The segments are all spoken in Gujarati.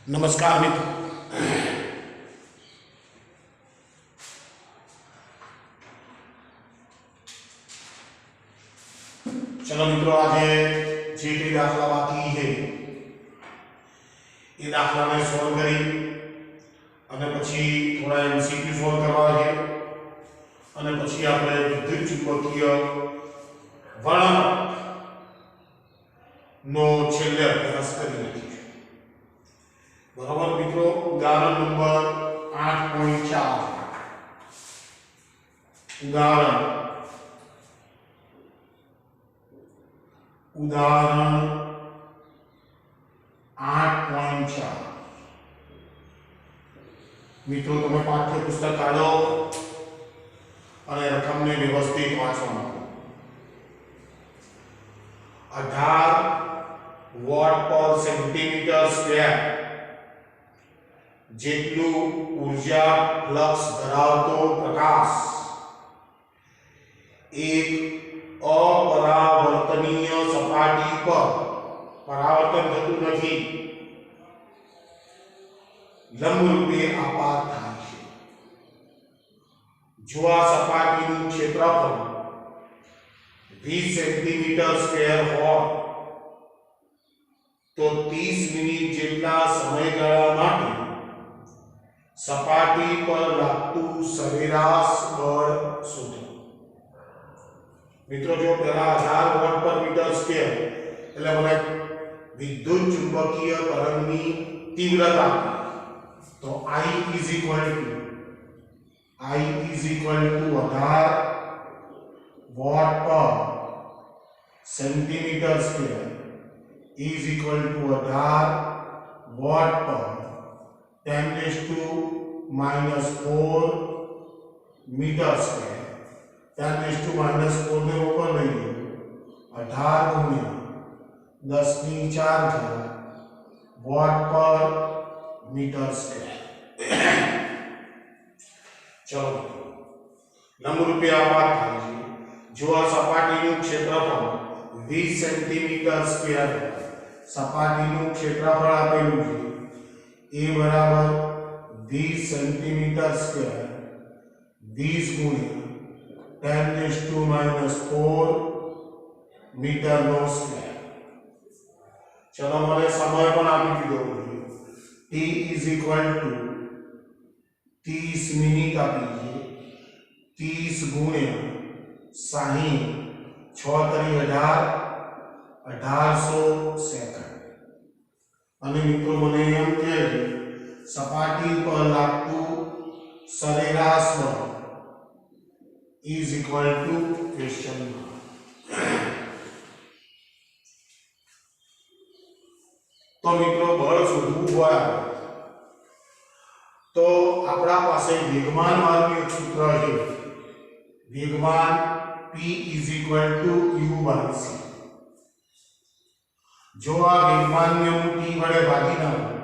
નમસ્કાર મિત્રો, चलो मित्रों आज जे भी दाखला बाकी है ये दाखला ने सोल्व करी અને પછી થોડા એમસીક્યુ સોલ્વ કરવા છે અને પછી આપણે વિદ્યુત ચુંબકીય વળાંક નો છેલ્લે અભ્યાસ કરી નાખીશું. બરાબર મિત્રો, ઉદાહરણ નંબર 8.4 ઉદાહરણ 8.4 મિત્રો તમે પાઠ્યપુસ્તક કાઢો અને રકમને વ્યવસ્થિત વાંચવા. 18 વોટ પર સેન્ટીમીટર સ્ક્વેર જેટલું ઊર્જા ફ્લક્સ ધરાવતો પ્રકાશ એક अपरावर्तनीय सपाटी पर परावर्तन थતું નથી લંબરૂપે આપાત થાય છે. જો આ સપાટીનું ક્ષેત્રફળ 20 સેન્ટીમીટર સ્ક્વેર હોય તો 30 મિનિટ જેટલા સમયગાળા માટે સપાટી પર લાગતું સરેરાશ બળ શોધો. મિત્રો જો પહેલા 1000 વોટ પર મીટર સ્ક્વેર એટલે મને વિદ્યુત ચુંબકીય તરંગની તીવ્રતા તો I is equal to 18 watt per centimetre square is equal to 18 watt per 10⁻⁴ metre square. 10⁻⁴ ને ઉપર લઈ લો 18 × 10⁴ વોટ પર મીટર સ્ક્વેર. ચલો લંબરૂપે આપાત થાય છે. જો આ સપાટીનું ક્ષેત્રફળ 20 સેન્ટીમીટર સ્ક્વેર, સપાટીનું ક્ષેત્રફળ આપેલું છે એ બરાબર 20 સેન્ટીમીટર સ્ક્વેર 20 × 10⁻⁴ મીટર નો સ્ક્વેર. ચલો મને સમય પણ આપી દીધો છે. t is equal to 30 minute આપી છે. 30 × 60 6 × 1800 સેકન્ડ. અને મિત્રો મને એમ કહે છે સપાટી પર લાગતું સરેરાશ બળ is equal to question mark. તો મિત્રો બળ શોધવું હોય તો આપણા પાસે વેગમાન માર્ગનું એક સૂત્ર છે. વેગમાન p is equal to u/c. જો આ વેગમાનને હું t વડે ભાગી નાખું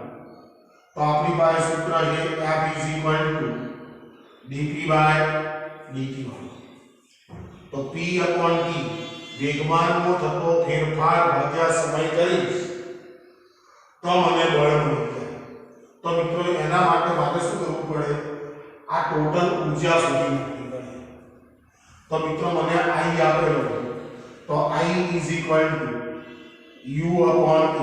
તો આપણી પાસે સૂત્ર છે f is equal to dp/dt. તો p/t વેગમાનમાં થતો ફેરફાર ભાગ્યા સમય કરીશ તો મને બળ મળે. તો મિત્રો એના માટે મારે શું કરવું પડે? આ ટોટલ ઊર્જા શોધી નાખવી પડે. તો મિત્રો મને I આપેલો તો I is equal to u/at.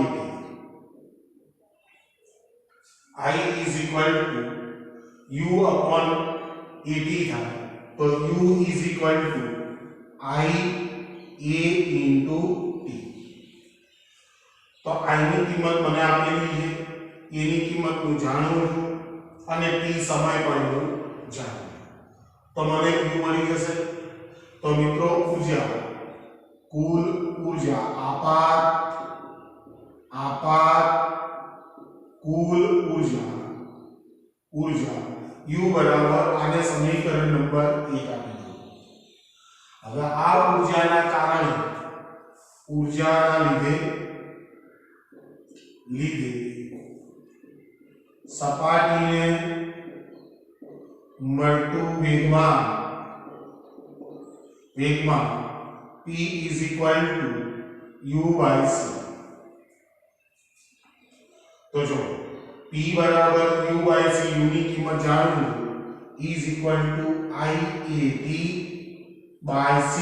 I is equal to u/at થાય તો u is equal to I a into t. તો I ની કિંમત મને આપેલી છે, a ની કિંમત હું જાણું છું અને t સમય પણ હું જાણું. તો મને u મળી જશે. તો મિત્રો ઊર્જા, કુલ ઊર્જા આપાત કુલ ઊર્જા u બરાબર આને સમીકરણ નંબર 1 આપી દો. હવે આ ઊર્જાના કારણે ઊર્જાના લીધે સપાટીને મળતું વેગમાન p is equal to u/c. तो जो P बराबर U by C U ની કિંમત જાણવું is equal to IAT by C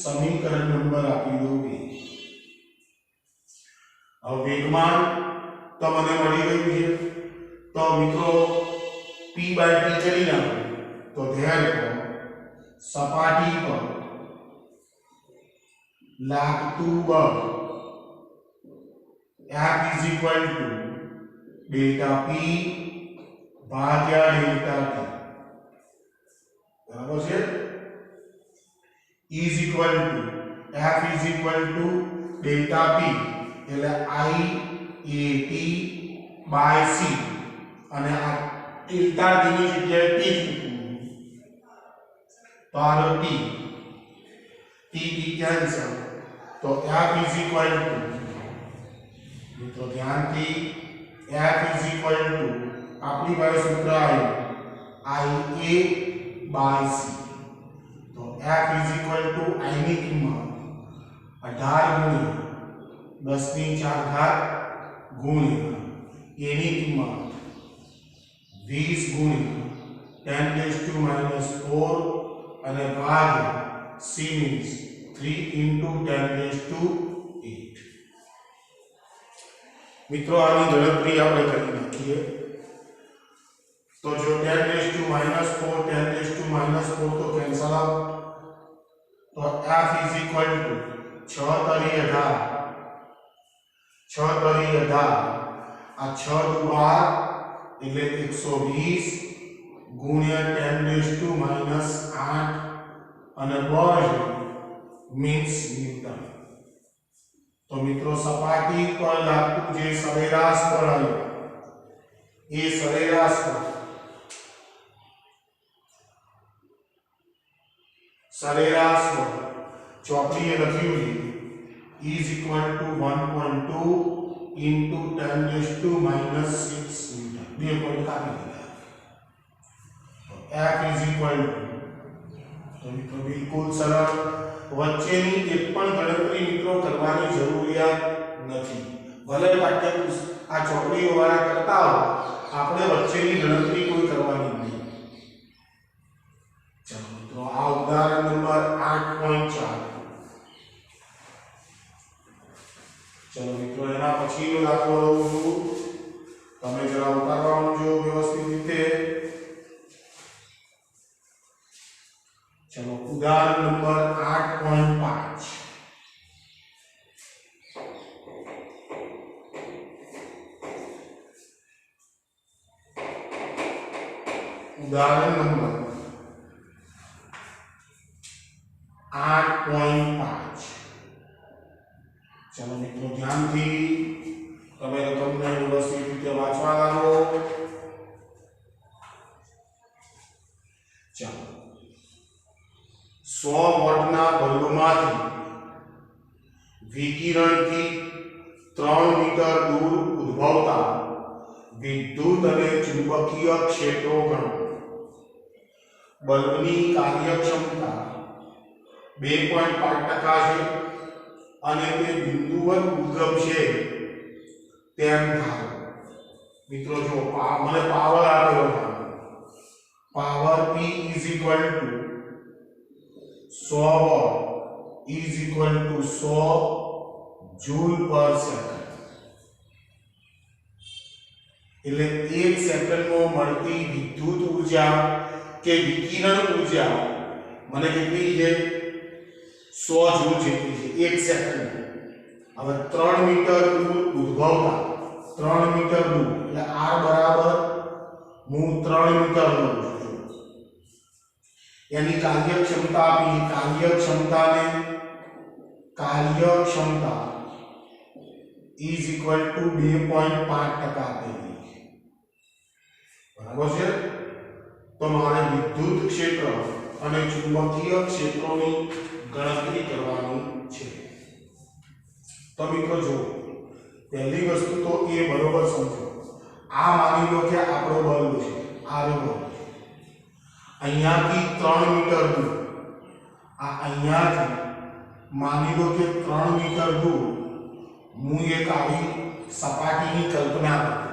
સમીકરણ નંબર આપી દો બે. હવે વેગમાન તો મને મળી ગયું છે તો મિત્રો P by T કરી નાખો તો ધ્યાન સપાટી પર લાગતું બળ F is equal to delta P ભાગ્યા delta T બરાબર છે is equal to F is equal to delta P એટલે IAT by C અને આ delta T ની જગ્યાએ T તો આ T cancel तो F is equal to મિત્રો ધ્યાનથી F is equal to આપણી પાસે સૂત્ર આવ્યું IA by C તો F is equal to I ની કિંમત 18 ગુણ્યા 10 ની 4 ઘાત ગુણ્યા A ની કિંમત 20 ગુણ્યા 10 raised to -4 અને ભાગ્યા C means 3 into 10 raised to 8 મિત્રો આની ગણતરી આપણે કરી નાખીએ તો જો 10 raised to -4 10 raised to -4 તો કેન્સલ આઉટ તો F is equal to 6 તરી 18 6 તરી 18 આ 6 દુ 12 એટલે 120 ગુણ્યા 10 raised to -8 અને બળ मीन्स न्यूटन तो मित्रों सपाटी पर लागू जे सरेराश पर आयो ए सरेराश पर चौपड़ी लख्यू is equal to 1.2 into 10 raised to -6 newton बे पॉइंट कापी दिया तो F is equal to तो मित्रों बिल्कुल सरल વચ્ચેની એક પણ ગણતરી મિત્રો કરવાની જરૂરિયાત નથી ભલે પાઠ્યપુસ્તક આ ચોપડીઓ વાળા કરતા હો આપણે વચ્ચેની ગણતરી કોઈ કરવાની નહીં ચાલો મિત્રો આ ઉદાહરણ નંબર 8.4 ચલો મિત્રો એના પછીનો દાખલો લઉં છું તમે જરા ઉતારવા માંડજો વ્યવસ્થિત રીતે चलो उदाहरण नंबर 8.5 उदाहरण नंबर 8.5 चलो मित्रों ध्यान थी તમે તમને વ્યવસ્થિત રીતે વાંચવા લાગો ચાલો 100 વોટના બલ્બમાંથી વિકિરણથી 3 મીટર દૂર ઉદ્ભવતા વિદ્યુત અને ચુંબકીય ક્ષેત્રો ગણો બલ્બની કાર્યક્ષમતા 2.5% છે અને તે બિંદુવત ઉદ્ગમશે તેમ ધારો મિત્રો જો મને પાવર આપેલો power P is equal to 100 watt is equal to 100 joule per second એટલે 1 સેકન્ડમાં મળતી વિદ્યુત ઊર્જા કે વિકિરણ ઊર્જા મને કેટલી છે 100 જૂલ જેટલી છે 1 સેકન્ડ હવે 3 મીટર દૂર ઉદ્ભવતા 3 મીટર દૂર એટલે r બરાબર હું 3 મીટર લઉં છું यानी कार्यक्षमता भी कार्यक्षमता is equal to 2.5% આપેલી બરાબર છે તો મારે વિદ્યુત ક્ષેત્ર અને ચુંબકીય ક્ષેત્રોની ગણતરી કરવાની છે તો મિત્રો જો પહેલી વસ્તુ તો એ બરોબર સમજો આ માની લો કે આપણો બલ્બ છે આ બલ્બ અહીંયાથી 3 મીટર દૂર આ અહીંયાથી માની લો કે 3 મીટર દૂર હું એક આવી સપાટીની કલ્પના કરું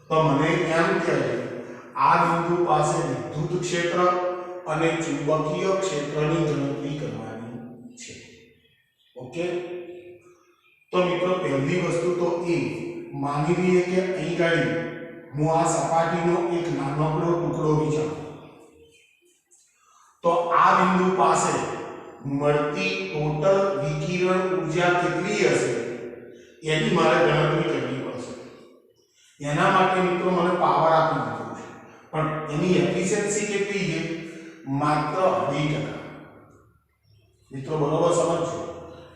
તો મને એમ કે આ બિંદુ પાસે વિદ્યુત ક્ષેત્ર અને ચુંબકીય ક્ષેત્રની ગણતરી કરવાની છે. ઓકે, તો મિત્રો પહેલી વસ્તુ તો એ માની લઈએ કે અહીં ગાડી હું આ સપાટીનો એક નાનકડો ટુકડો વિચારું તો આ બિંદુ પાસે મળતી ટોટલ વિકિરણ ઊર્જા કેટલી હશે એની મારે ગણતરી કરવી પડશે. એના માટે મિત્રો મને પાવર આપી દીધો છે પણ એની એફિશિયન્સી કેટલી છે? માત્ર 2%. મિત્રો બરોબર સમજો,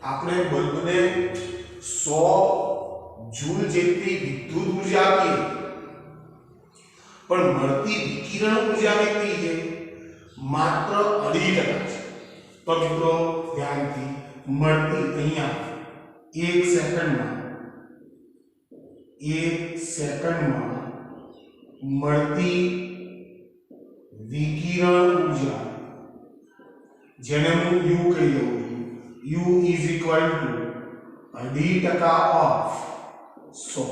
આપણે બલ્બને 100 જૂલ જેટલી વિદ્યુત ઊર્જા આપીએ પણ મળતી વિકિરણ ઊર્જા કેટલી છે? માત્ર 2% છે. તો મિત્રો ધ્યાનથી મળતી અહીંયા 1 સેકન્ડમાં મળતી વિકિરણ ઊર્જા જેને હું u કહી દઉં છું, u is equal to 2% of 100.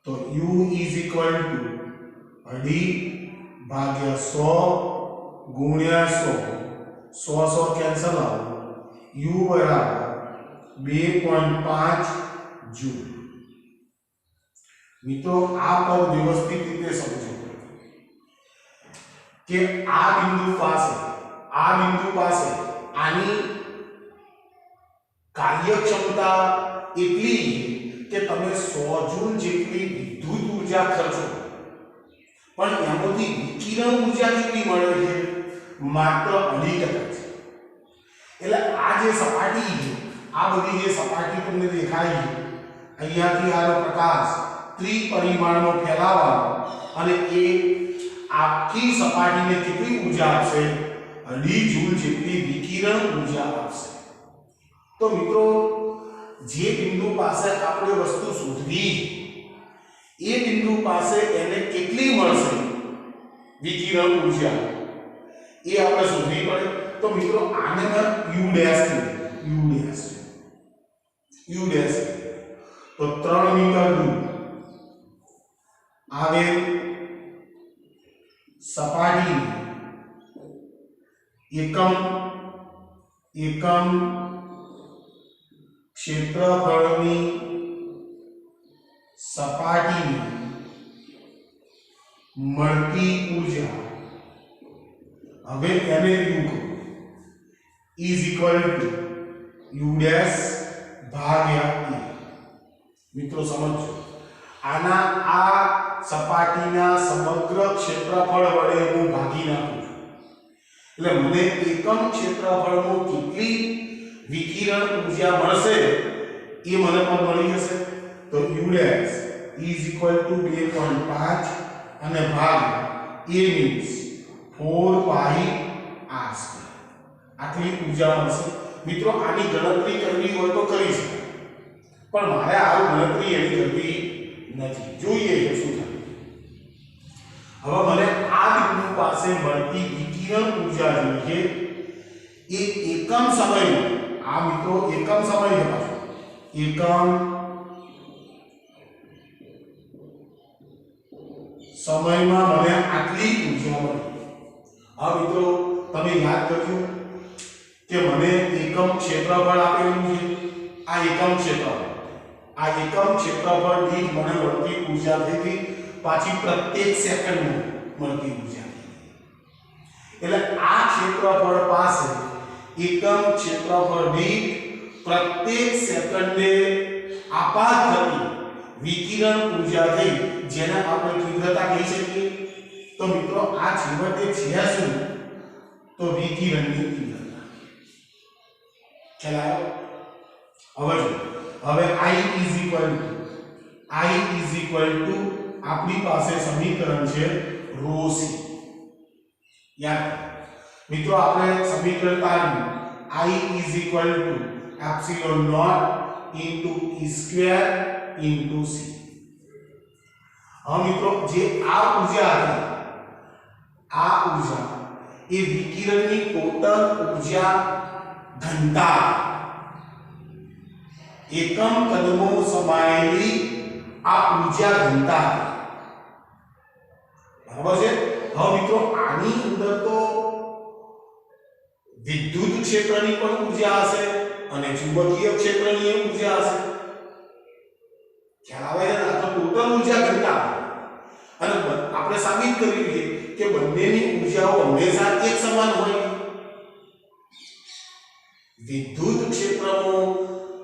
તો u is equal to 2 ભાગ્યા 100 ગુણ્યા 100 કેન્સલ આવે, u બરાબર 2.5 જૂલ. મિત્રો આ પદ વ્યવસ્થિત રીતે સમજો કે આ બિંદુ પાસે આની કાર્યક્ષમતા એટલી કે તમે 100 જૂલ જેટલી વિદ્યુત ઊર્જા ખર્ચો પણ એમાંથી વિકિરણ ઊર્જા કેટલી મળે છે? માત્ર 2% છે. એટલે આ જે સપાટી છે, આ બધી જે સપાટી તમને દેખાય છે અહીંયાથી આનો પ્રકાશ ત્રિપરિમાણમાં ફેલાવાનો અને એ આખી સપાટીને કેટલી ઊર્જા આપશે? 2 જૂલ જેટલી વિકિરણ ઊર્જા આપશે. તો મિત્રો જે બિંદુ પાસે આપણે વસ્તુ શોધવી એ બિંદુ પાસે એને કેટલી મળશે વિકિરણ ઊર્જા એ આપણે શોધવી પડે. તો મિત્રો આને મેં u ડેશ તો 3 મીટર દૂર આવે સપાટી એકમ ક્ષેત્રફળની સપાટીની મળતી ઊર્જા, હવે એને u કહો, is equal to u dash ભાગ્યા e. મિત્રો સમજો, આના આ સપાટીના સમગ્ર ક્ષેત્રફળ વડે હું ભાગી નાખું છું એટલે મને એકમ ક્ષેત્રફળમાં કેટલી વિકિરણ ઊર્જા મળશે એ મને પણ મળી જશે. તો u dash is equal to 2.5 અને ભાગ્યા a means 4 pi r square. આટલી ઊર્જા મળશે. મિત્રો આની ગણતરી કરવી હોય તો કરી શકાય પણ મારે આ ગણતરી એની કરવી નથી. જોઈએ કે શું થાય. હવે મને આ બિંદુ પાસે મળતી વિકિરણ ઊર્જા જોઈએ એ એકમ સમયમાં, આ મિત્રો એકમ સમય છે પાછો, એકમ સમયમાં મને આટલી ઊર્જા મળી. આ મિત્રો તમે યાદ કરજો કે મને એકમ ક્ષેત્રફળ આપેલું છે, આ એકમ ક્ષેત્રફળ દીઠ મને મળતી ઊર્જા થઈ પાછી પ્રત્યેક સેકન્ડમાં મળતી ઊર્જા. એટલે આ ક્ષેત્રફળ પાસે એકમ ક્ષેત્રફળ દીઠ પ્રત્યેક સેકન્ડે આપાત થતી વિકિરણ ઊર્જા થઈ જેને આપણે તીવ્રતા કહી શકીએ. તો મિત્રો આ છેવટે છે શું? તો વિકિરણની તીવ્રતા. ખ્યાલ આવ્યો? હવે I is equal to આપણી પાસે સમીકરણ છે rho c. યાદ મિત્રો આપણે સમીકરણ તારવું I is equal to epsilon naught into e square into c. હવે મિત્રો જે આ ઊર્જા હતી, આ ઊર્જા એ વિકિરણની ટોટલ ઊર્જા ઘનતા એકમ કદમો સમાયેલી આ ઊર્જા ઘનતા બરાબર છે। હવે મિત્રો આની અંદર તો વિદ્યુત ક્ષેત્રની પણ ઊર્જા હશે અને ચુંબકીય ક્ષેત્રની ઊર્જા હશે। ખ્યાલ આવે છે? તો ટોટલ ઊર્જા ઘનતા અને આપણે સાબિત કર્યું છે કે બંનેની ઊર્જાઓ હંમેશા એક સમાન હોય। વિદ્યુત ક્ષેત્રમાં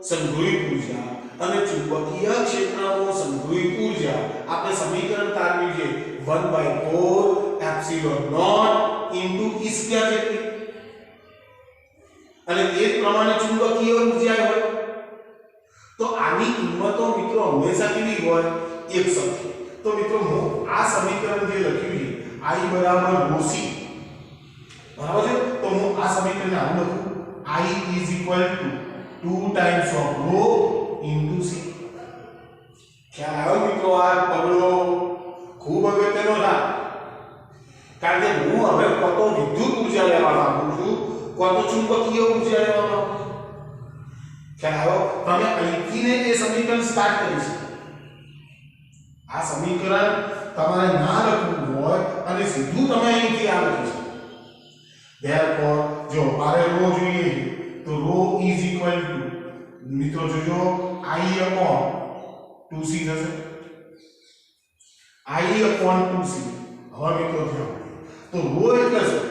સંગ્રહિત ઊર્જા અને ચુંબકીય ક્ષેત્રમાં સંગ્રહિત ઊર્જા આપણે સમીકરણ તારવ્યું છે 1/4 epsilon not into E square જેટલી અને એ જ પ્રમાણે ચુંબકીય ઊર્જા હોય તો આની કિંમતો મિત્રો હંમેશા કેવી હોય એક સરખી। તો મિત્રો હું આ સમીકરણ જે લખ્યું છે I બરાબર ρc બરાબર છે। તો હું આ સમીકરણને આવું લખું I is equal to 2 times of rho into c। ખ્યાલ આવ્યો મિત્રો? આ પગલો ખૂબ અગત્યનો છે કારણ કે હું હવે કોતો વિદ્યુત ઊર્જા લેવા માંગુ છું કોતો ચુંબકીય ઊર્જા લેવા માંગુ છું। ખ્યાલ આવ્યો? તમે અહીંથી ને એ સમીકરણ સ્ટાર્ટ કરી શકો। આ સમીકરણ તમારે ના લખવું હોય અને સીધું તમે અહીંથી આ લખી શકો। therefore જો મારે ρ જોઈએ તો ρ is equal to મિત્રો જોજો I upon 2c થશે। I upon 2c। હવે મિત્રો ધ્યાન તો ρ એટલે શું?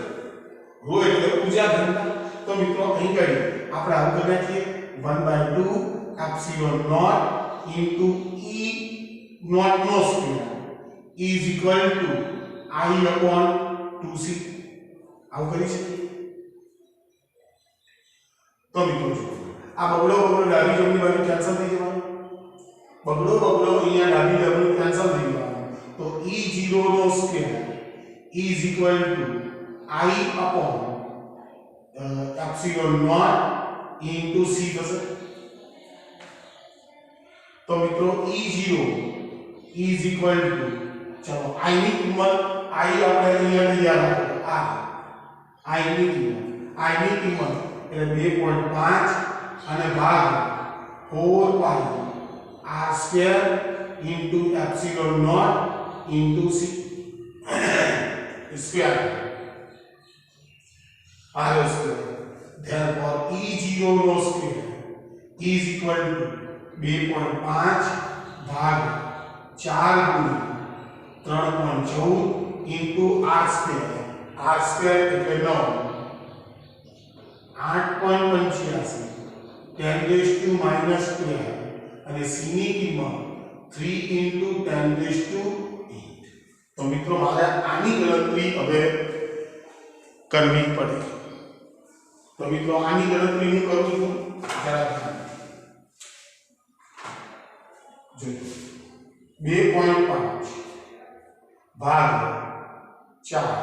ρ એટલે ઊર્જા ઘનતા। તો મિત્રો અહીં કરીએ આપણે આવું કરી નાખીએ 1/2 epsilon not into E not નો square is equal to I upon 2c। આવું કરી શકીએ? તો મિત્રો જો આ બગડો ડાબી જમણી બાજુ કેન્સલ થઈ જવાનો। બગડો અહીંયા ડાબી જમણી કેન્સલ થઈ જવાનો। તો E0 નો square is equal to I upon epsilon not into c થશે। તો મિત્રો E0 is equal to ચલો I ની કિંમત I આપણે અહીંયા તૈયાર રાખો આ I ની કિંમત એટલે 2.5 અને ભાગ 4 pi r square into epsilon not into c square r square. therefore E0 નો સ્ક્વેર is equal to 2.5 ભાગ 4 ગુણ્યા 3.14 into r સ્ક્વેર એટલે 9 8.85 10⁻² અને c ની કિંમત 3 into 10⁸। તો મિત્રો મારે આની ગણતરી હવે કરવી પડે। તો મિત્રો આની ગણતરી હું કરું છું જરા જોજો 2.5 ભાગ 4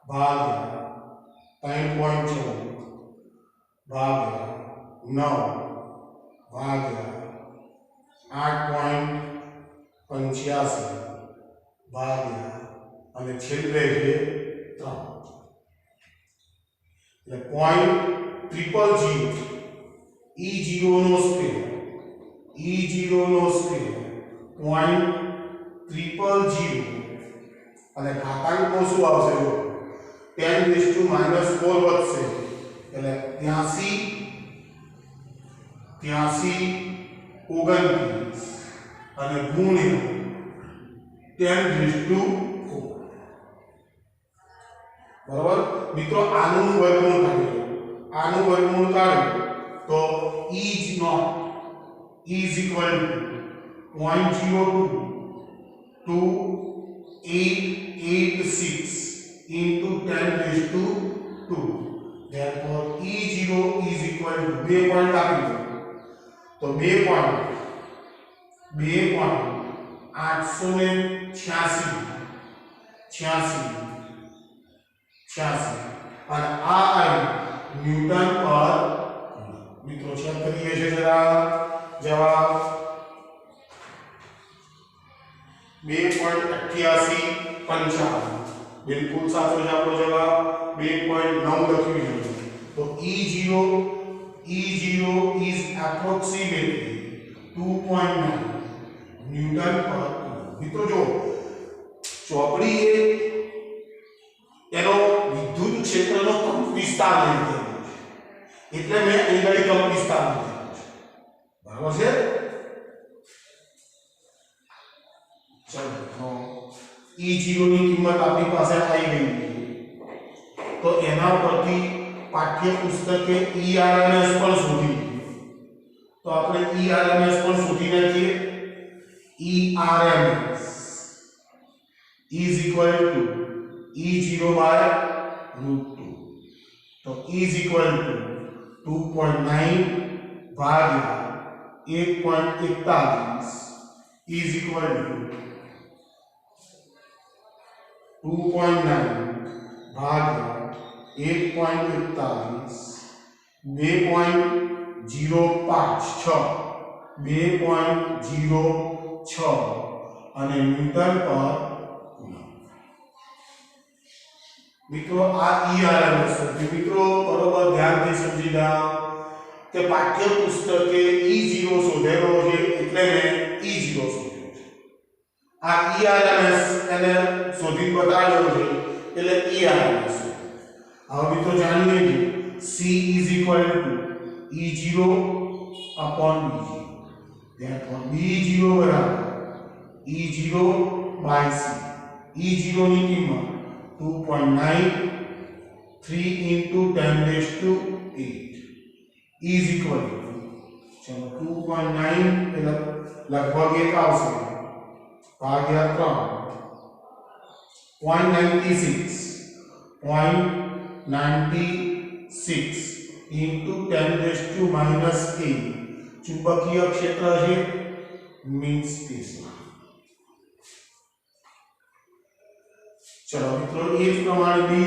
ભાગ 3.14 ભાગ 9 ભાગ 8.85 ભાગ અને છેલ્લે છે 3 એટલે 0.000 E0 નો સ્ક્વેર 0.000 અને ઘાતાંકમાં શું આવશે જો 10⁻⁴ વધશે એટલે 83 29 અને ગુણ્યા 10⁻⁴ બરાબર મિત્રો આનું વર્ગમૂળ કાઢો તો E0 is equal to 0.022886 into 10⁻²। therefore E0 is equal to 2 point આપી દો તો 2.886 અને આ ન્યૂટન પર મિત્રો ચેક કરીએ છે જરા જવાબ 2.8855 બિલકુલ સાચો છે આપણો જવાબ 2.9 લખ્યું છે તો E0 is approximately 2.9 ન્યૂટન પર મિત્રો જો ચોકડી એ એનો વિદ્યુત ક્ષેત્રનો કંપ વિસ્તાર લીધેલો છે એટલે મેં અહીં આગળ કંપ વિસ્તાર લીધેલો છે બરાબર છે ચલો E0 ની કિંમત આપણી પાસે આવી ગઈ તો એના પરથી પાઠ્ય પુસ્તકે ERMS પણ શોધી તો આપણે ERMS પણ શોધી નાખીએ ERMS is equal to E0 by √2 तो is equal to 2.9 Bhagya 1.41 is equal to 2.9 भाग्या 1.41 2.056 અને ન્યૂટન પર મિત્રો આ ERMS છે મિત્રો બરોબર ધ્યાનથી સમજી જાઓ કે પાઠ્ય પુસ્તકે E0 શોધેલો છે એટલે મેં E0 શોધ્યો છે આ ERMS એને શોધી બતાવ્યો છે એટલે ERMS હવે મિત્રો જાણીએ કે C is equal to E0 upon B0 therefore B0 બરાબર E0 by C E0 ની કિંમત 2.9 3 into 10 raised to 8 is equal to चलो 2.9 लगभग एक आवશે ભાગ્યા 3 0.96 into 10 raised to -8 ચુંબકીય ક્ષેત્ર છે મીન સ્પેસ चलो मित्रों इस प्रमाणे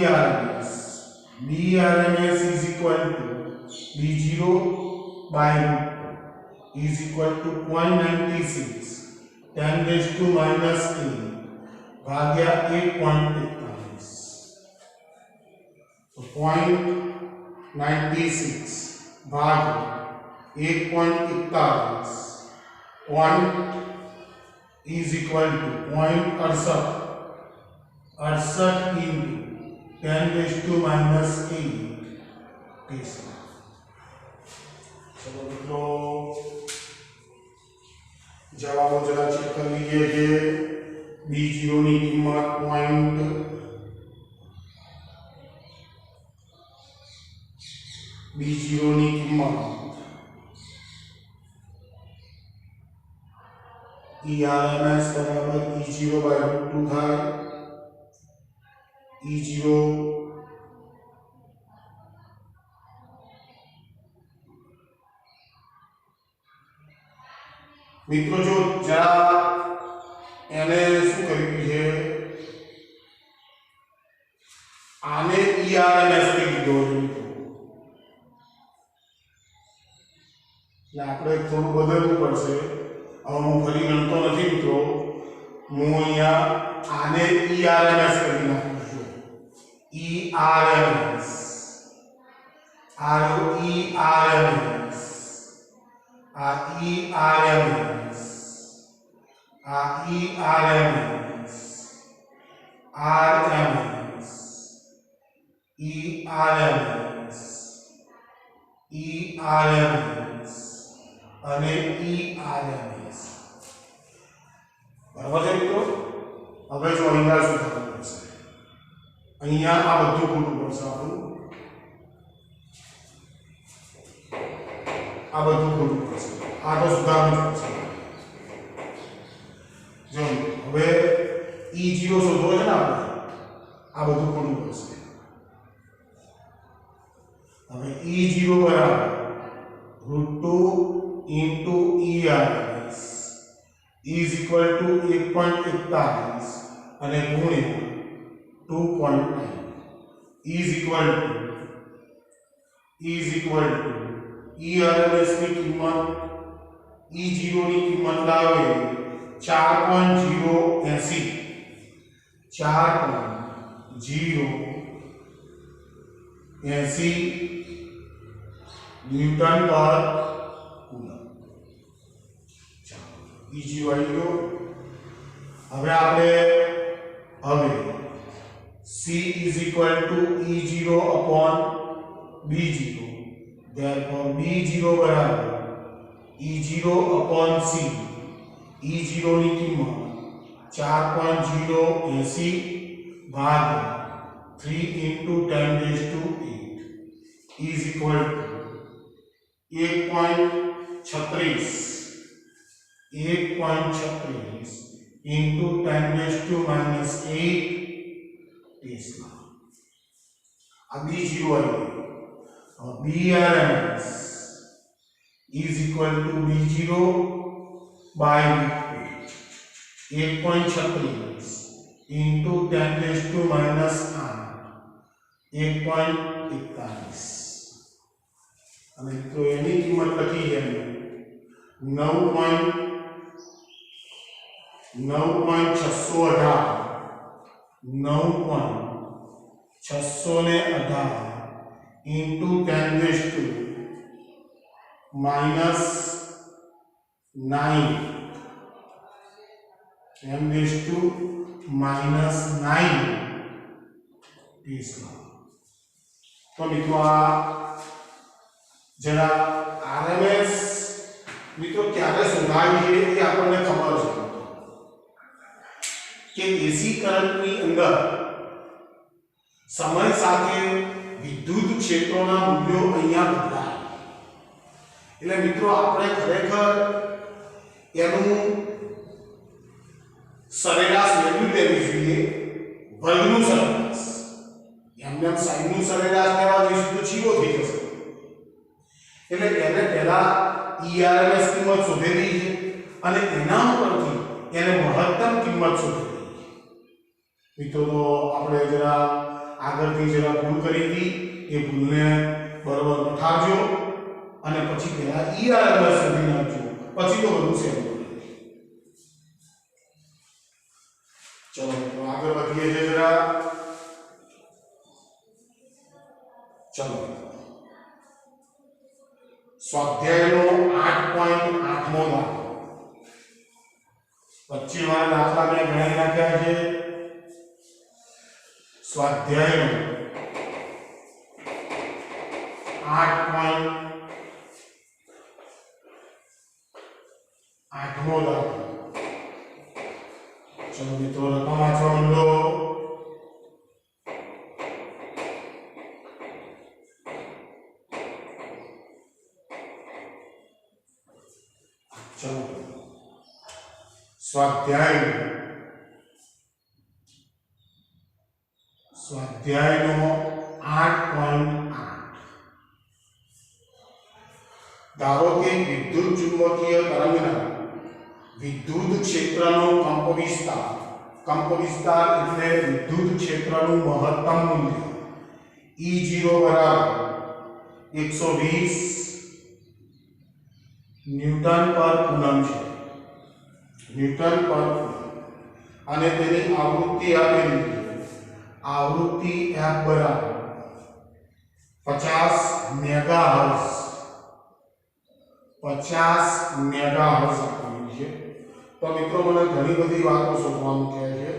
BRMS is equal to B0 by √2 is equal to 0.96 10 raised to -8 भाग्या 1.41 तो 0.96 भाग्या 1.41 1 is equal to 0.68 into 10 raised to -8 Tesla चलो मित्रों जवाबों जरा चेक कर लीजिए कि B0 ની કિંમત B0 ની કિંમત ERMS बराबर E0 by √2 થાય E0 મિત્રો જો જરા એને શું કર્યું છે આને ERMS થી કીધો છે એટલે આપણે થોડું બદલવું પડશે હવે હું ફરી ગણતો નથી મિત્રો હું અહીંયા આને ERMS કરી નાખું છું ERMS ERMS ERMS ERMS RMS ERMS ERMS અને ERMS બરાબર છે મિત્રો હવે જો અહીંયા શું થતું પડશે અહીંયા આ બધું ખોટું પડશે આપણું આ બધું ખોટું પડશે આ તો સુધારવું પડશે જો હવે E0 શોધવો છે ને આપણે આ બધું ખોટું પડશે હવે E0 બરાબર √2 into ERMS is equal to 1.41 અને ગુણ્યા 2.9 is equal to ERMS ની કિંમત E0 ની કિંમત લાવે 4.080 ન્યૂટન પર કુલમ E0 આવી ગયો હવે આપણે C is equal to E0 upon B0. Therefore B0 बराबर E0 upon C. E0 ની કિંમત 4.080 ભાગ્યા 3 into 10 raised to 8 is equal to 1.36 into 10 raised to minus 8 tesla. આ B0 આવી BRMS is equal to B0 by 1.36 into 10 raised to minus 1.41. અને મિત્રો એની કિંમત લખી છે 9.618 into 10 raised to minus 9 10 raised to minus 9 tesla. તો મિત્રો આ જરા RMS મિત્રો ક્યારે શોધાવી છે એ આપણને ખબર છે કે AC કરંટની અંદર સમય સાથે વિદ્યુત ક્ષેત્રોના મૂલ્યો અહીંયા બદલાય. એટલે મિત્રો આપણે ખરેખર એનું સરેરાશ વેલ્યુ લેવી જોઈએ, વર્ગનું સરેરાશ. એમને સાઈનનું સરેરાશ લેવા જઈશું તો છેલ્લો થઈ જશે. એટલે એને પહેલા ERMS કિંમત શોધેલી છે અને એના ઉપરથી એને મહત્તમ કિંમત શોધેલી છે. મિત્રો તો આપણે જરા આગળથી જરા ભૂલ કરી હતી, એ ભૂલને બરોબર ઉઠાવજો અને પછી પહેલા ERMS શોધી નાખજો, પછી તો બધું સેવ થઈ જશે. ચલો તો આગળ વધીએ છીએ જરા. ચલો સ્વાધ્યાયનો 8.8મો દાખલો. વચ્ચે વાળા દાખલા મેં ગણાવી નાખ્યા છે. સ્વાધ્યાયનો 8.8મો દાખલો. ચલો મિત્રો રકમ વાંચવા માંડો. ચલો સ્વાધ્યાયનો 8.8. ધારો કે વિદ્યુત ચુંબકીય તરંગના વિદ્યુત ક્ષેત્રનો કંપવિસ્તાર એટલે વિદ્યુત ક્ષેત્રનું મહત્તમ મૂલ્ય E0 બરાબર 120 ન્યૂટન પર કુલમ છે. ન્યૂટન પર અને તેની આવૃત્તિ આપેલી છે. આવૃત્તિ f બરાબર 50 મેગાહર્ટ્ઝ. 50 મેગાહર્ટ્ઝ આપેલી છે. તો મિત્રો મને ઘણી બધી વાતો શોધવાનું કહે છે.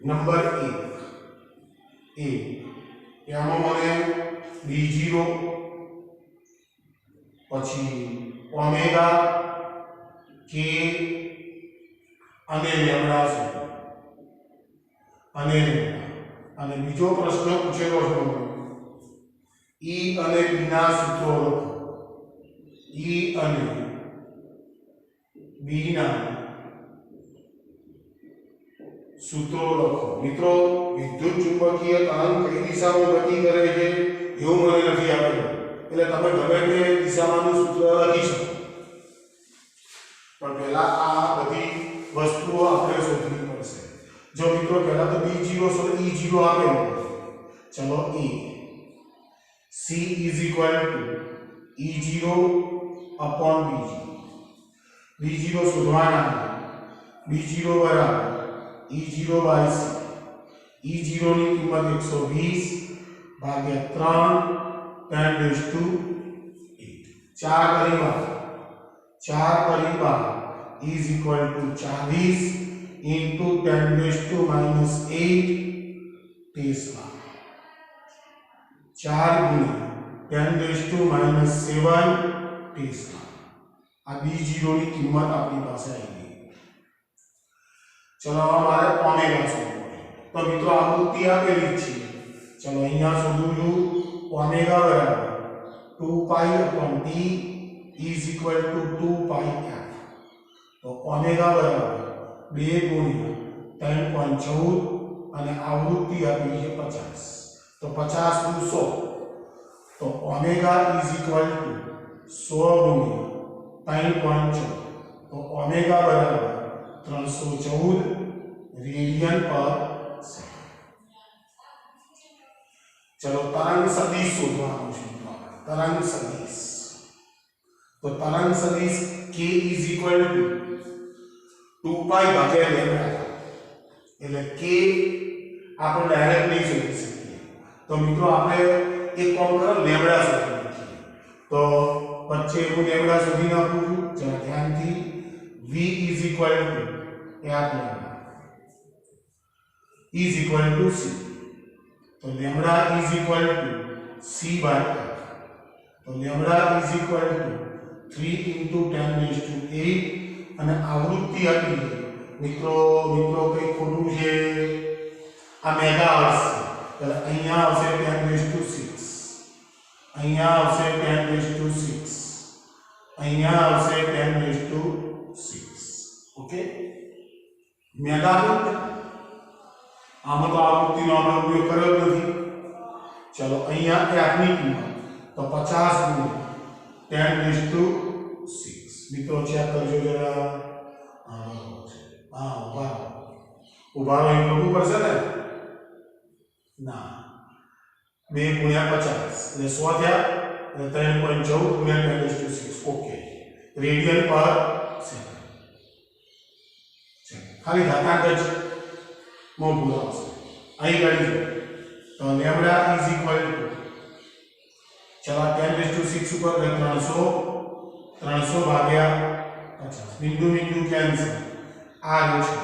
નંબર 1 એમાં મને B0 પછી ઓમેગા કે અને લેમ્ડા છે અને બીજો પ્રશ્ન પૂછેલો છે E અને B ના સૂત્રો લખો. E અને B ના સૂત્રો લખો. મિત્રો વિદ્યુત ચુંબકીય તરંગ કઈ દિશામાં ગતિ કરે છે એવું મને નથી આપેલું, એટલે તમે ગમે તે દિશામાંનું સૂત્ર લખી શકો. પણ પહેલા આ બધી વસ્તુઓ આપણે શોધવી પડશે. જો મિત્રો પહેલા તો B0 E0 આપેલું. ચલો C is equal to E0 upon B0 શોધવાના. B0 બરાબર E0 by C. E0 ની કિંમત 120 ભાગ્યા 3 10 raised to 8. 4 પરિવાર is equal to 40 into 10 raised to minus 8 tesla 4 ગુણ્યા 10⁻⁷ ટેસ્લા આ b0 ની કિંમત આપણી પાસે આવી ગઈ ચલો હવે મારે ઓમેગા શોધવો તો મિત્રો આવૃત્તિ આપેલી છે ચલો અહીંયા શોધું છું ઓમેગા બરાબર 2π/t is equal to 2πf તો ઓમેગા બરાબર 2 ગુણ્યા 3.14 અને આવૃત્તિ આપી છે 50 તો 50 * 100 તો ઓમેગા is equal to 100 ગુણ્યા 3.14 તો ઓમેગા બરાબર 314 રેડિયન પર સેકન્ડ ચલો તરંગ સદિશ શોધવાનું છે તરંગ સદિશ તો તરંગ સદિશ k is equal to 2π ભાગ્યા લેમ્ડા એટલે k આપણે ડાયરેક્ટ નહીં શોધી શકીએ તો મિત્રો આપણે એક કામ કરો લેમ્ડા શોધી નાખીએ તો વચ્ચે હું લેમ્ડા શોધી નાખું છું જરા ધ્યાનથી v is equal to f lambda is equal to c तो lambda is equal to c by f तो lambda is equal to 3 into 10⁸ અને આવૃત્તિ આપી મિત્રો કઈ ખોટું છે આ મેગાહર્ટ્ઝ છે એટલે અહીંયા આવશે 10⁶ અહીંયા આવશે 10⁶ અહીંયા આવશે 10⁶ ઓકે મેગાહર્ટ્ઝ આમાં તો આવૃત્તિનો આપણે ઉપયોગ કર્યો જ નથી ચલો અહીંયા f ની કિંમત તો 50 ગુણ્યા 10⁶ મિત્રો ચેક કરજો જરા હા ઉભા રહી કરવું પડશે ને ના 2 ગુણ્યા 50 એટલે 100 થયા એટલે 3.14 ગુણ્યા 10⁶ ઓકે રેડિયન પર સેકન્ડ ખાલી ઘાતાંક જ મોં બોલાવશે અહીં ગાડી તો લેમ્બડા is equal to ચલો 10⁶ ઉપર 300 ભાગ્યા 50 બિંદુ કેન્સલ આ રહ્યું છે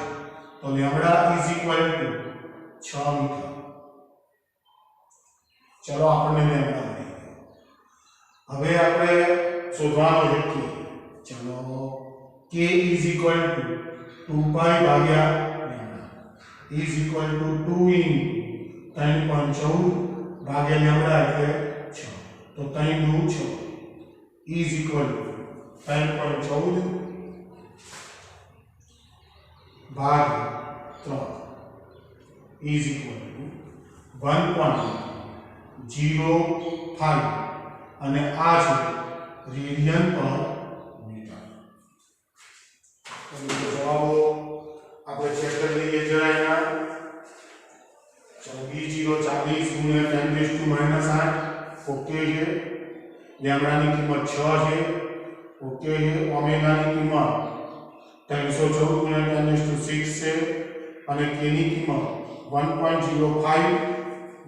તો lambda is equal to 6 metre ચલો આપણને લેમ્બડા મળી ગયો હવે આપણે શોધવાનો છે ચલો k is equal to 2π ભાગ્યા is equal to 2 into 3.14 ભાગ્યા લેમ્બડા એટલે 6 તો 3 * 6 is equal to 3.14 ભાગ્યા 3 is equal to 1.05 અને આ છે રેડિયન પર મીટર તો જવાબો આપણે ચેક કરી લઈએ જરા એના ચલો b0 40 ગુણ્યા 10⁻⁸ ઓકે છે લેમ્બડાની કિંમત 6 છે ઓકે છે ઓમેગાની કિંમત 314 ગુણ્યા 10⁶ છે અને k ની કિંમત 1.05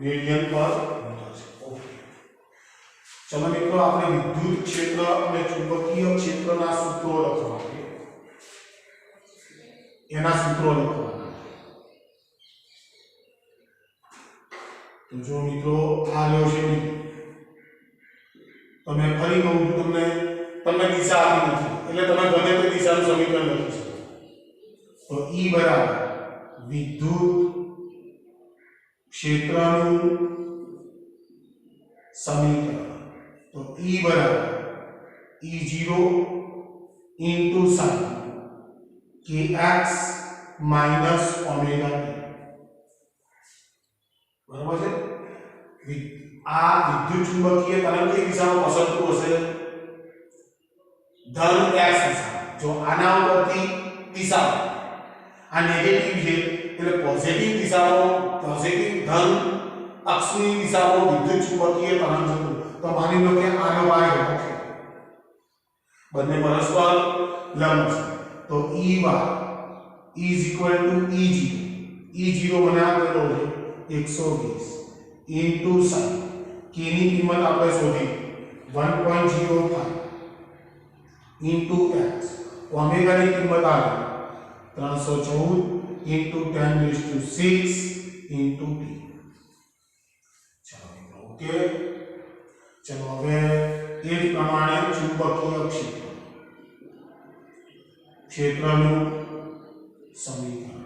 રેડિયન પર મીટર છે ઓકે ચલો મિત્રો આપણે વિદ્યુત ક્ષેત્ર અને ચુંબકીય ક્ષેત્રના સૂત્રો લખવા છે એના સૂત્રો લખવાના તો જો મિત્રો આ લ્યો છે તમે ફરી કહું છું તમને દિશા આપી નથી એટલે તમે ગમે તે દિશાનું સમીકરણ લખી શકો તો E બરાબર વિદ્યુત ક્ષેત્રનું સમીકરણ તો E બરાબર E0 into sin kx minus omega t બરાબર છે આ વિદ્યુત ચુંબકીય તરંગ કઈ દિશામાં પસરતું હશે ધન x દિશા જો આના ઉપરથી દિશા આ નેગેટિવ છે એટલે પોઝિટિવ દિશામાં પોઝિટિવ ધન અક્ષની દિશામાં વિદ્યુત ચુંબકીય તરંગ જતું તો માની લો કે આનો y ઘટક છે બંને પરસ્પર લંબ છે તો Ey is equal to E0 E0 મને આપેલો છે 120 into sin k ની કિંમત આપણે શોધી 1.05 into x ઓમેગા ની કિંમત આવે 314 into 10⁶ into t ક્ષેત્રનું સમીકરણ.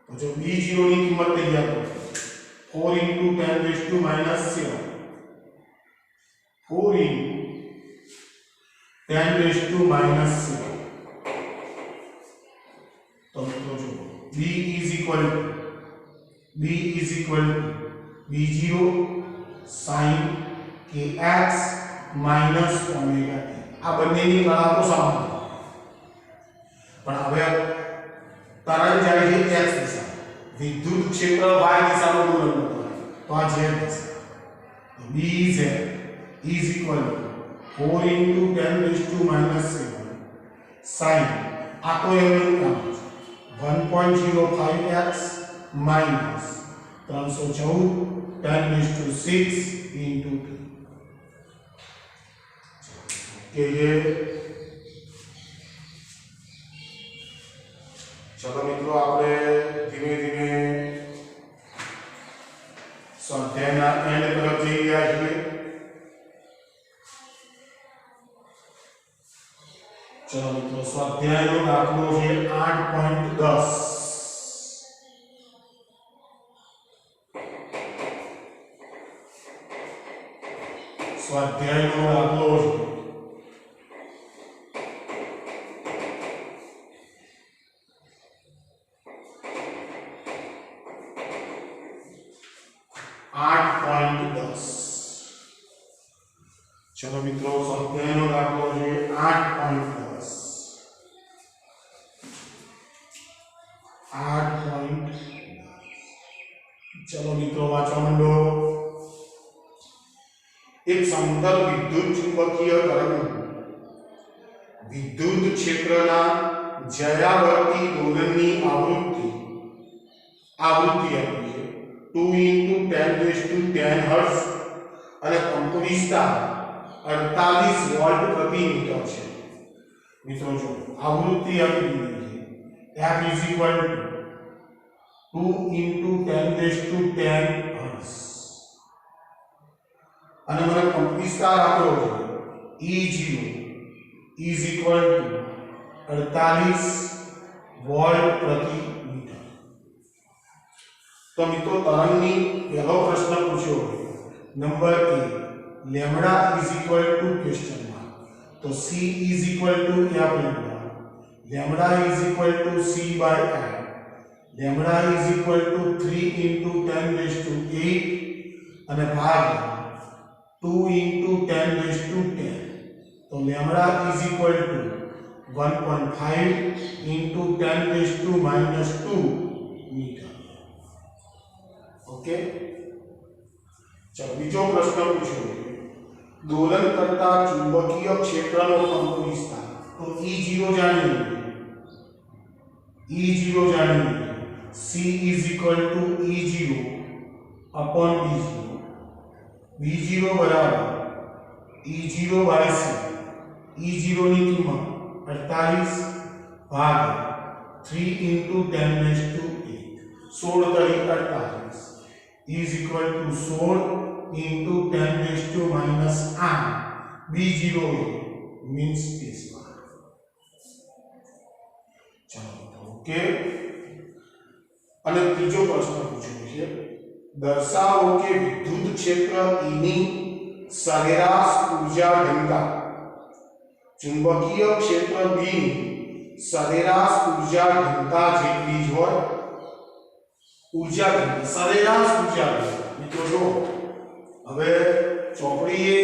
તો જો b0 ની કિંમત તૈયાર કરો 4 * 10⁻⁻⁷ 4 * 10⁻⁷. તો મિત્રો જો b b0 sin kx - omega t. આ બંનેની ગણતરી તો સમાન, પણ હવે તરંગ જાય છે x દિશા, વિદ્યુત ક્ષેત્ર y દિશામાં દોલન કરે તો આ z દિશા. તો bz = 4 * 10⁻⁷ sin, આ તો એનું કામ છે 1.05x minus 314 10⁻⁶ into 2. કે ये चलो મિત્રો આપણે ધીમે ધીમે સ્વાધ્યાયના એન્ડ તરફ જઈ રહ્યા છીએ. ચલો મિત્રો સ્વાધ્યાયનો દાખલો છે 8.10. સ્વાધ્યાયનો દાખલો છે 8.10. चलो મિત્રો સ્વાધ્યાયનો દાખલો છે 8.10. 8.10. चलो મિત્રો વાંચવા માંડો. એક સમતલ વિદ્યુત ચુંબકીય તરંગ વિદ્યુત ક્ષેત્રના જયાવર્તી દોલનની આવૃત્તિ આપી છે 2 * 10⁻10 હર્ટ્ઝ અને કંપનવિસ્તાર 48 વોલ્ટ પ્રતિ મીટર છે. મિત્રો જો આવૃત્તિ આપી દીધી છે f = 2 * 10⁻10 હર્ટ્ઝ અને મને કંપનવિસ્તાર આપ્યો છે E0 = 48 વોલ્ટ પ્રતિ મીટર. તો મિત્રો તરંગની પહેલો પ્રશ્ન પૂછ્યો number A lambda question mark. તો c f lambda, lambda c/n, lambda 3 * 10⁸ અને ભાગ્યા 2 * 10⁻10. તો લેમ્બડા 1.5 * 10⁻² મીટર. ओके. चलो बीजो प्रश्न पूछो दोलन करता चुंबकीय क्षेत्रનો કંપનવિસ્તાર. તો E0 જાણીએ, E0 જાણીએ c E0 upon B0 બરાબર E0/c. E0 ની કિંમત 48 ભાગ્યા 3 * 10⁻8 16 * 48 is equal to 16 * 10⁻8. B0 means this one. चलो ओके. અને ત્રીજો પ્રશ્ન પૂછ્યો છે દર્શાવો કે વિદ્યુત ક્ષેત્ર E ની સરેરાશ ઊર્જા ઘનતા ચુંબકીય ક્ષેત્ર B ની સરેરાશ ઊર્જા ઘનતા જેટલી જ હોય. ऊर्जा घनता सरेराश ऊर्जा मित्रों जो હવે ચોપડીએ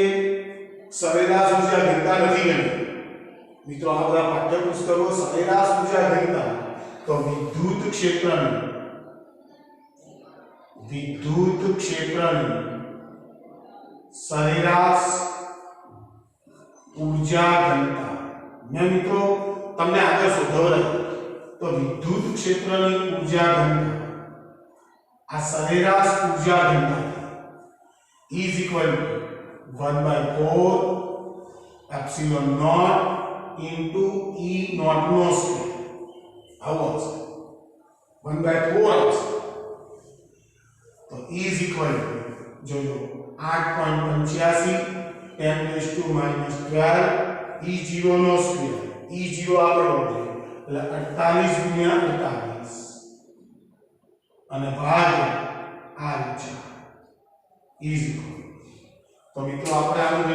સરેરાશ ઊર્જા ઘનતા નથી ગણી મિત્રો. આ બધા પાઠ્યપુસ્તકો સરેરાશ ઊર્જા ઘનતા તો વિદ્યુત ક્ષેત્રની સરેરાશ ઊર્જા ઘનતા મેં મિત્રો તમને આગળ શોધવરાય. તો વિદ્યુત ક્ષેત્રની ઊર્જા ઘનતા આ સરેરાશ ઊર્જા ઘનતા is equal to 1/4 epsilon naught into E naught no square. આવો આવશે 1/4 આવશે. તો is equal to જોજો 8.85 10⁻12 E0 નો સ્ક્વેર. E0 આપણો છે એટલે 48 ગુણ્યા 48 અને ભાગ્યા r 4 ઇઝ ઇક્વલ, તો મિત્રો આપણે આની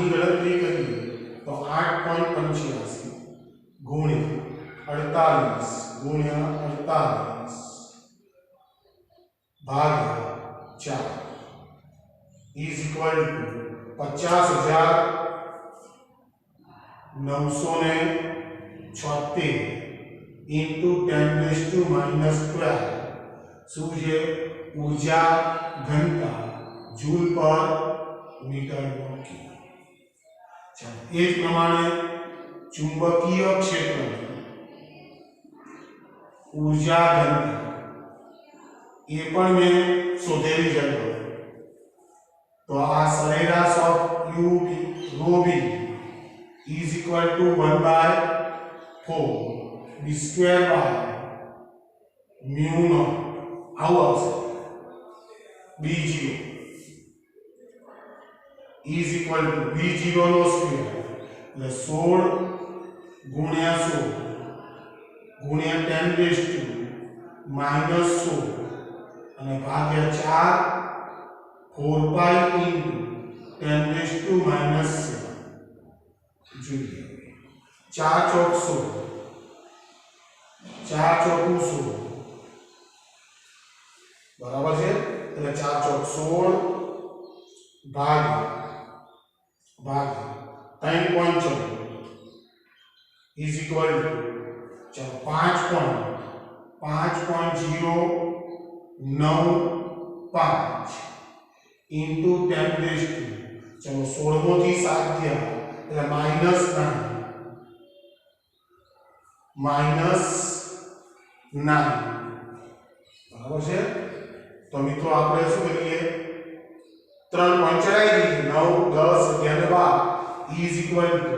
ગણતરી કરીએ, તો 8.85 ગુણ્યા 48 ગુણ્યા 48 ભાગ્યા 4 ઇઝ ઇક્વલ ટુ 50,976 ઇન્ટુ 10⁻⁻12 શું છે? ઊર્જા ઘનતા જૂલ પર મીટર ક્યુબ. ચાલો એ જ પ્રમાણે ચુંબકીય ક્ષેત્રની ઊર્જા ઘનતા એ પણ મેં શોધેલી છે. તો આ સરેરાશ of UB rho B is equal to 1/4 B square by mu naught આવું આવશે. B0 is equal to B0 નો સ્ક્વેર એટલે 16 ગુણ્યા 16 ગુણ્યા 10⁻⁻16 અને ભાગ્યા 4 4 pi into 10⁻⁻7 જોઈએ. 4 ચોક 16 4 ચોકું 16 બરાબર છે. એટલે 4 ચોક 16 ભાગ્યા 3.4 is equal to 5.095 into 10 ચલો 16 થી 7 ગયા એટલે -9 બરાબર છે. તો મિત્રો આપણે શું કરીએ? 3 પોઈન્ટ ચડાવી દઈએ. 9 10 11 12 is equal to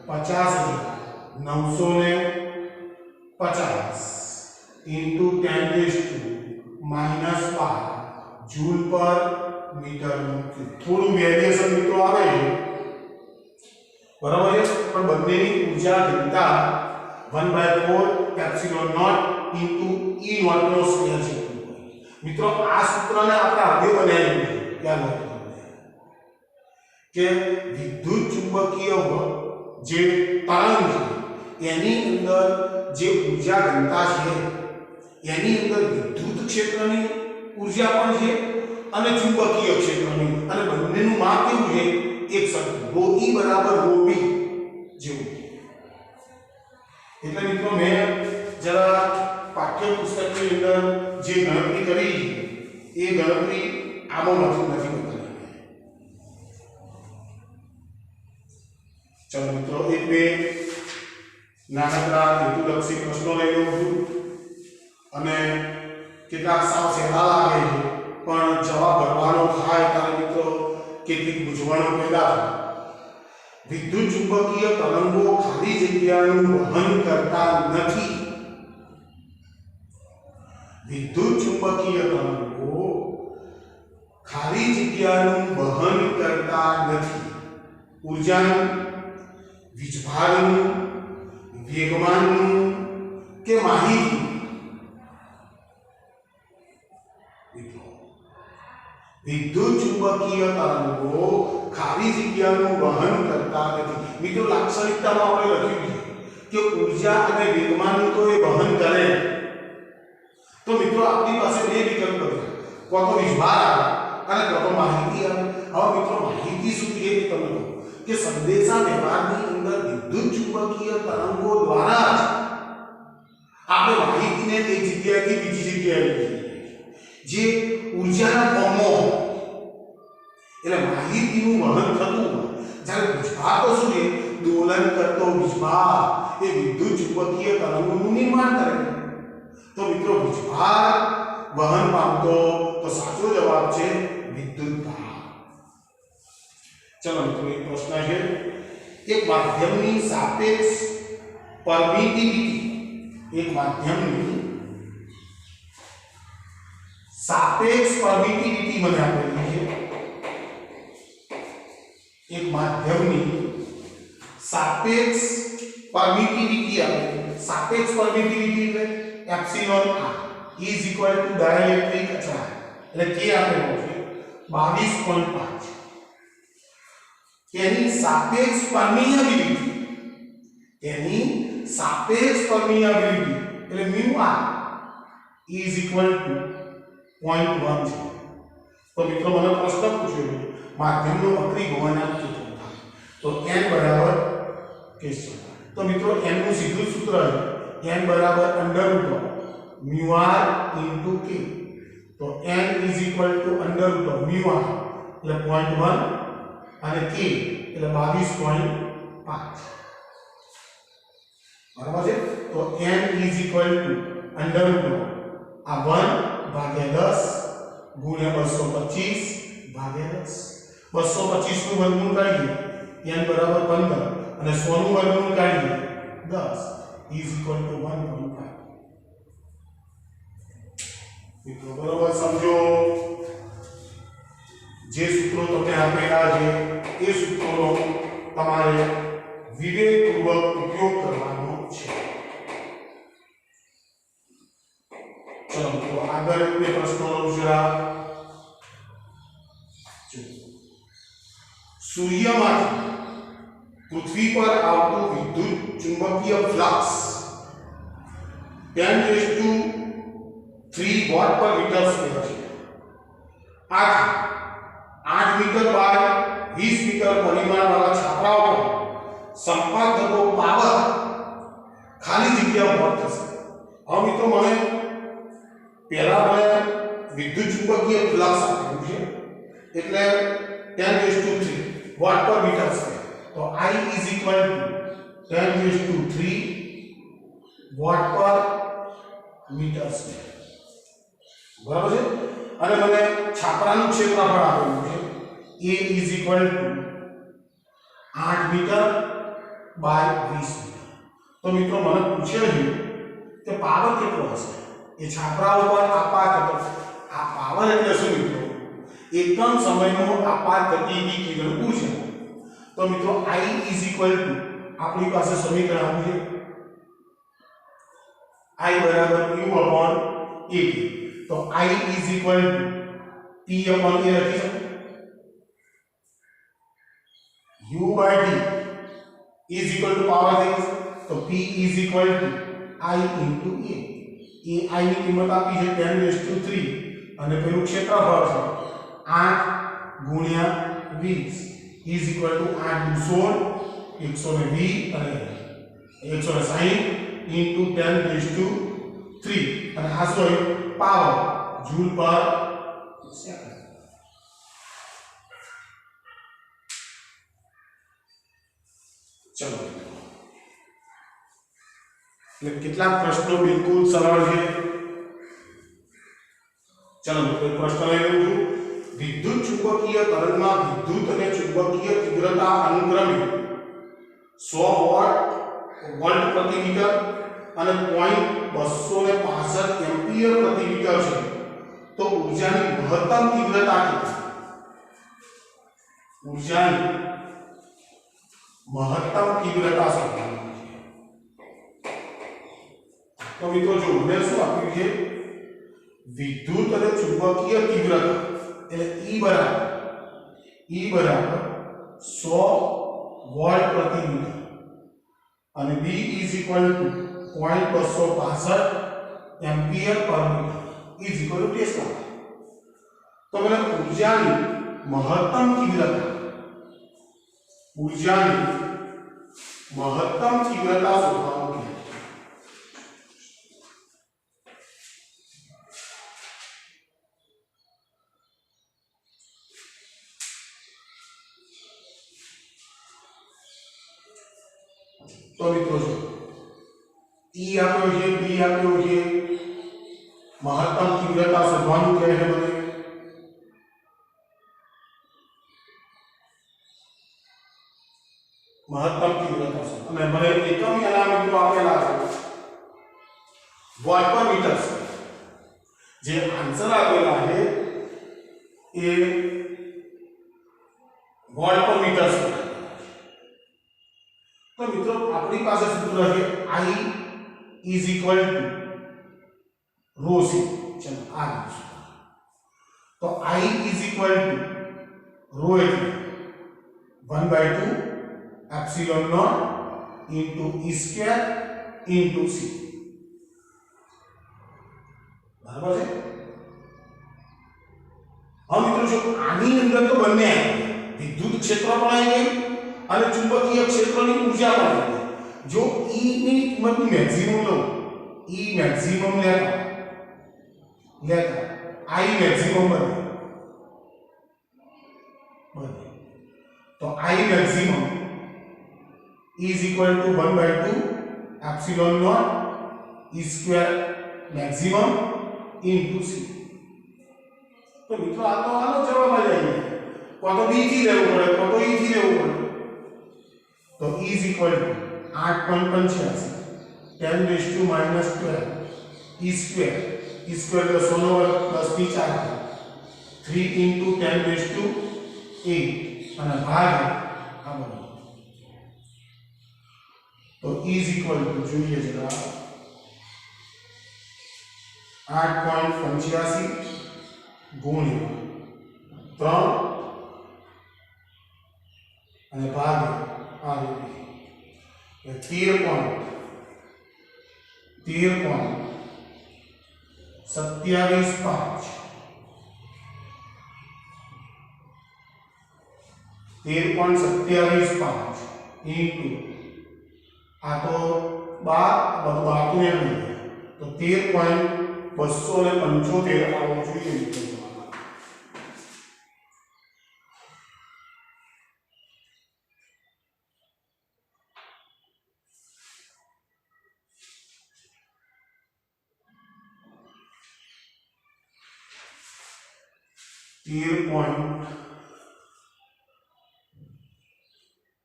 50,950 into 10⁻⁻12 joule પર મીટર ક્યુબ. થોડું વેરિએશન મિત્રો આવે છે બરાબર છે, પણ બંનેની ઊર્જા ઘનતા 1/4 epsilon not into E not નો સ્ક્વેર છે. મિત્રો આ સૂત્રને આપણે આગે બનાવ્યું છે. યાદ રાખજો કે વિદ્યુત ચુંબકીય જે તરંગ છે એની અંદર જે ઊર્જા ઘનતા છે એની અંદર વિદ્યુત ક્ષેત્રની ઊર્જા પણ છે અને ચુંબકીય ક્ષેત્રની, અને બંનેનું માપ કેવું છે? એક સરખું. ρe બરાબર ρb જેવું. એટલે મિત્રો મેં જરા પાઠ્યપુસ્તકની અંદર જે ગણતરી કરી એ ગણતરી આમાં નથી બતાવી. ચલો મિત્રો એક બે નાનકડા હેતુલક્ષી પ્રશ્નો લઈ લઉં છું અને કેટલાક સાવ સહેલા લાગે છે પણ જવાબ ભરવાનો થાય ત્યારે મિત્રો કેટલીક મૂંઝવણો પેદા થાય. વિદ્યુત ચુંબકીય તરંગો ખાલી જગ્યાનું વહન કરતા નથી. વિદ્યુત ચુંબકીય તરંગો ખાલી જગ્યાનું વહન કરતા નથી. ઊર્જાનું, વીજભારનું, વેગમાનનું કે માહિતી વિદ્યુત ચુંબકીય તરંગો ખાલી જગ્યાનું વહન કરતા નથી. મિત્રો લાક્ષણિકતામાં આપણે લખ્યું છે કે ઊર્જા અને વેગમાનનું તો એ વહન કરે. તો મિત્રો આપણી પાસે બે વિકલ્પ છે, કાં તો વીજભાર આવે અને કાં તો માહિતી આવે. હવે મિત્રો માહિતી શું છે એ તમને કહું કે સંદેશા વ્યવહારની અંદર વિદ્યુત ચુંબકીય તરંગો દ્વારા જ આપણે માહિતીને એક જગ્યાએથી બીજી જગ્યાએ લઈ જઈએ, જે ઊર્જાના ફોર્મમાં એટલે માહિતીનું વહન થતું હોય. જ્યારે વીજભાર તો શું છે? દોલન કરતો વીજભાર એ વિદ્યુત ચુંબકીય તરંગોનું નિર્માણ કરે. તો મિત્રો વીજભાર વહન પામતો, તો સાચો જવાબ છે વિદ્યુત ભાર. ચલો મિત્રો એક પ્રશ્ન છે, એક માધ્યમની સાપેક્ષ પરમિટિવિટી, એક માધ્યમની સાપેક્ષ પરમિટિવિટી મને આપેલી છે. એક માધ્યમની સાપેક્ષ પરમિટિવિટી આપે સાપેક્ષ પરમિટિવિટી એટલે epsilon r is equal two dielectric અચળાંક એટલે કે આપેલો છે 22.5 તેની સાપેક્ષ પરમિટિવિટી એટલે μ r ઇઝ ઇક્વલ ટુ 0.1 છે. તો મિત્રો મને પ્રશ્ન પૂછ્યો માધ્યમનો વક્રી ગુણાંક કેટલો થાય તો n બરાબર કેસો. તો મિત્રો n નું સીધું સૂત્ર છે n બરાબર √ μ r * k. તો n is equal two √ μ r એટલે 0.1 અને k એટલે 22.5 બરાબર છે. તો n ઇઝ ઇક્વલ ટુ √ આ 1 ભાગ્યા 10 ગુણ્યા 225 ભાગ્યા 10 225 નું વર્ગમૂળ કાઢીએ n બરાબર 15 અને 100 નું વર્ગમૂળ કાઢીએ 10 ઇઝ ઇક્વલ ટુ 1.5. મિત્રો બરાબર સમજો જે સૂત્રો તમને આપેલા છે એ સૂત્રોનો તમારે વિવેકપૂર્વક ઉપયોગ કરવાનો છે. ચલો તો આગળ બે પ્રશ્નોનો જરા સૂર્યમાંથી પૃથ્વી પર આવતું વિદ્યુત ચુંબકીય flux 10⁵ watt per metre square છે. આથી 8 મીટર બાય 20 મીટર પરિમાણવાળા છાપરાઓ પર સંપાત થતો પાવર ખાલી જગ્યા વોટ થશે. હવે મિત્રો મને પહેલા મને વિદ્યુત ચુંબકીય ફ્લક્સ આપેલું છે એટલે 10⁵ વોટ પર મીટર સ્ક્વેર. તો I is equal to 10⁵ watt per metre square. બરાબર છે. અને મને છાપરાનું ક્ષેત્રફળ આપેલું છે A is equal to 8 metre by 20 metre. તો મિત્રો મને પૂછ્યું છે કે પાવર કેટલો હશે એ છાપરા ઉપર આપાત થતો આ પાવર એટલે શું મિત્રો એકમ સમયનો આપાત થતી કિરણ ઉર્જા. તો મિત્રો I ઇઝ ઇક્વલ ટુ આપણી પાસે સમીકરણ આપ્યું છે I બરાબર Q અપોન A. તો I is equal to P upon A લખી શકો. U by T is equal to power થઈ જશે. તો P is equal to I into A. એ I ની કિંમત આપી છે 10⁵ અને પેલું ક્ષેત્રફળ છે 8 ગુણ્યા 20 ઇઝ ઇક્વલ ટુ 8 × 16 120 અને 160 ઇન્ટુ 10⁵ અને આ શું પાવર જૂલ પર સેકન્ડ. ચલો એટલે કેટલાક પ્રશ્નો બિલકુલ સરળ છે. ચલો મિત્રો પ્રશ્ન લઈ લઉં છું. વિદ્યુત ચુંબકીય તરંગમાં વિદ્યુત અને ચુંબકીય તીવ્રતા અનુક્રમે 100 વોલ્ટ પ્રતિ મીટર અને 265 એમ્પિયર પ્રતિ મીટર છે. તો ઊર્જાની મહત્તમ તીવ્રતા કેટલી? ઊર્જાની મહત્તમ તીવ્રતા શોધવાની છે. તો મિત્રો જો મને શું આપ્યું છે વિદ્યુત અને ચુંબકીય તીવ્રતા એટલે E બરાબર 100 વોલ્ટ પ્રતિ મીટર અને B is equal to 0.265 ampere પર metre is equal to tesla. તો મને ઊર્જાની મહત્તમ તીવ્રતા શોધવાનું છે. તો મિત્રો જો E આપ્યો છે B આપ્યો છે મહત્તમ તીવ્રતા શોધવાનું કહે છે મને. મહત્તમ તીવ્રતા અને મને એકમ એના મિત્રો આપેલા છે વોટ પર મીટર. જે આન્સર આપેલા છે એ વોટ પર મીટર. तो मित्रों अपनी पास सूत्र है I इज इक्वल टू रो सी। चलो आ गया सूत्र। तो I इज इक्वल टू रो એટલે 1/2 epsilon not into E square into C। बराबर है। हम मित्रों जो आनी अंदर तो बनने आए विद्युत क्षेत्र पण આવી ગયું અને ચુંબકીય ક્ષેત્રની ઊર્જા પણ આવી ગઈ। जो E ની કિંમત મેક્સિમમ લો E મેક્સિમમ લેતા I मैक्सिमम बने तो I maximum is equal to 1/2 epsilon naught E square maximum into C। तो मित्रों आ तो आनो जवाब आ जाएगा को तो B थी लेવું પડે को तो E थी लेવું પડે। तो E is equal to 8.85 10⁻12 E square E square का 16 वर्ग प्लस 4 3 into 10⁸ અને ભાગ આ બનો। તો E इज इक्वल टू જોઈએ જરા 8.85 ગુણ્યા 3 અને ભાગ આ રીતે 13.27 इंटू आ तो 12 तो 13.275 आवो જોઈએ મિત્રો। 13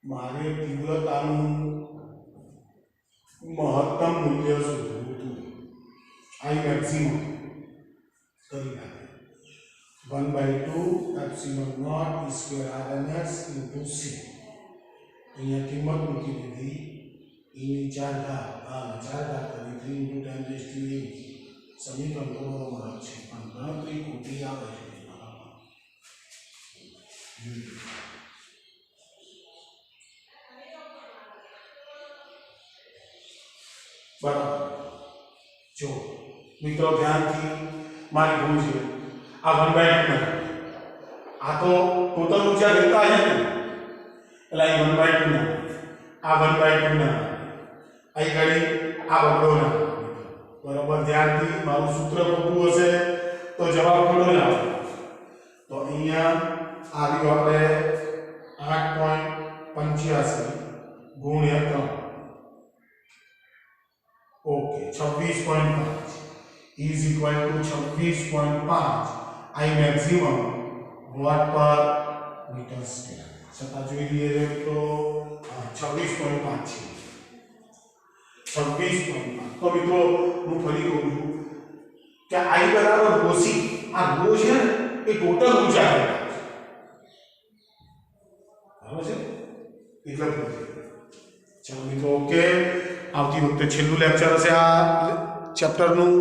मारे तीव्रताનું મહત્તમ મૂલ્ય શોધવું હતું I મેક્સિમમ કરી નાખે 1/2 epsilon naught E square RMS into C। અહીંયા કિંમત મૂકી દીધી E ની 4 ઘાત 4 ઘાત કરી 3 into 10⁸ સમીકરણ બરોબર છે પણ ગણતરી ખોટી આવે છે। बराबर जो मित्रों ध्यान थी मारी भूल है आ 1/2 आ तो टोटल ऊर्जा देता है એટલે અહીં 1/2 ના આ 1/2 ના અહીં ઘડી આ બગડો ના બરાબર ધ્યાનથી મારું સૂત્ર ખોટું હશે તો જવાબ ખોટો ના આવે। તો અહીંયા આવ્યું આપણે 8.85 ગુણ્યા 3 okay 26.5 is equal to 26.5 I maximum watt per metre square. छता જોઈ લઈએ તો 26.5 છે 26.5। તો મિત્રો હું ફરી કહું છું કે I બરાબર ρc આ ρ છે એ ટોટલ ઊર્જા છે બરાબર છે એટલે ચલો મિત્રો ઓકે આવતી વખતે છેલ્લું લેક્ચર હશે આ ચેપ્ટરનું।